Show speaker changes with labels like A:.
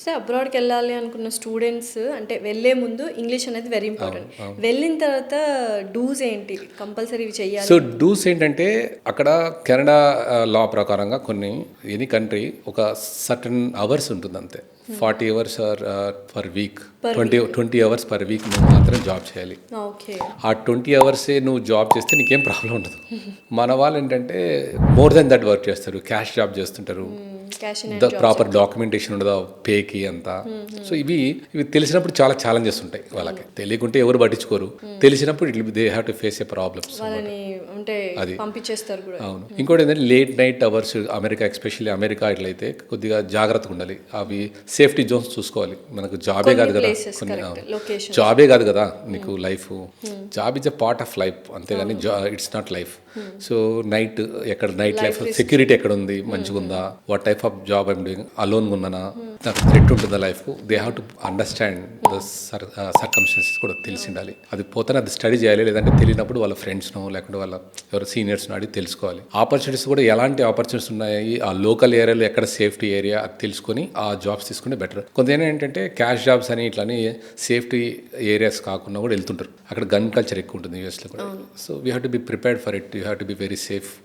A: First అబ్రాడ్కి వెళ్ళాలి అనుకున్న students అంటే వెళ్ళే ముందు ఇంగ్లీష్ అనేది వెరీ ఇంపార్టెంట్. వెళ్ళిన తర్వాత డూస్ ఏంటి కంపల్సరీ ఇవి చెయ్యాలి?
B: సో డూస్ ఏంటంటే అక్కడ కెనడా లా ప్రకారంగా కొన్ని ఎనీ కంట్రీ ఒక సర్టన్ అవర్స్ ఉంటుంది అంతే. 40 hours per week, 20 hours per week నువ్వు మాత్రం జాబ్ చేయాలి.
A: ఓకే.
B: ఆ 20 అవర్సే నువ్వు జాబ్ చేస్తే నీకేం ప్రాబ్లం ఉండదు. మన వాళ్ళు ఏంటంటే మోర్ దెన్ దట్ వర్క్ చేస్తారు, క్యాష్ జాబ్ చేస్తుంటారు, ప్రాపర్ డాక్యుమెంటేషన్ ఉండదు పేకి అంతా. సో ఇవి తెలిసినప్పుడు చాలా ఛాలెంజెస్ ఉంటాయి వాళ్ళకి. తెలియకుంటే ఎవరు పట్టించుకోరు, తెలిసినప్పుడు it they have to face A problems.
A: అది పంపించేస్తారు కూడా.
B: అవును. ఇంకోటి ఏంటంటే late night hours America, especially America ఇట్లయితే కొద్దిగా జాగ్రత్తగా ఉండాలి. అవి సేఫ్టీ జోన్స్ చూసుకోవాలి. మనకు జాబే కాదు కదా, జాబే కాదు కదా నీకు life. Job is a part of life అంతేగాని it's not life. So night ఎక్కడ నైట్ లైఫ్ సెక్యూరిటీ ఎక్కడ ఉంది, మంచిగా ఉందా, what type of job I'm doing, అలోన్గా ఉన్నానా, నాకు థ్రెట్ ఉంటుందా life, they have to understand the circumstances కూడా తెలిసి ఉండాలి. అది పోతే అది స్టడీ చేయాలి, లేదంటే తెలియనప్పుడు వాళ్ళ ఫ్రెండ్స్నో లేకుంటే వాళ్ళ ఎవరు సీనియర్స్నో అడిగి తెలుసుకోవాలి. ఆపర్చునిటీస్ కూడా ఎలాంటి ఆపర్చునిటీస్ ఉన్నాయి, ఆ లోకల్ ఏరియాలో ఎక్కడ సేఫ్టీ ఏరియా అది తెలుసుకొని ఆ జాబ్స్ తీసుకుంటే బెటర్. కొంత ఏంటంటే క్యాష్ జాబ్స్ అని ఇట్లని సేఫ్టీ ఏరియాస్ కాకుండా కూడా వెళ్తుంటారు. అక్కడ గన్ కల్చర్ ఎక్కువ ఉంటుంది యూఎస్లో కూడా. So we have to be prepared for it, you have to be very safe.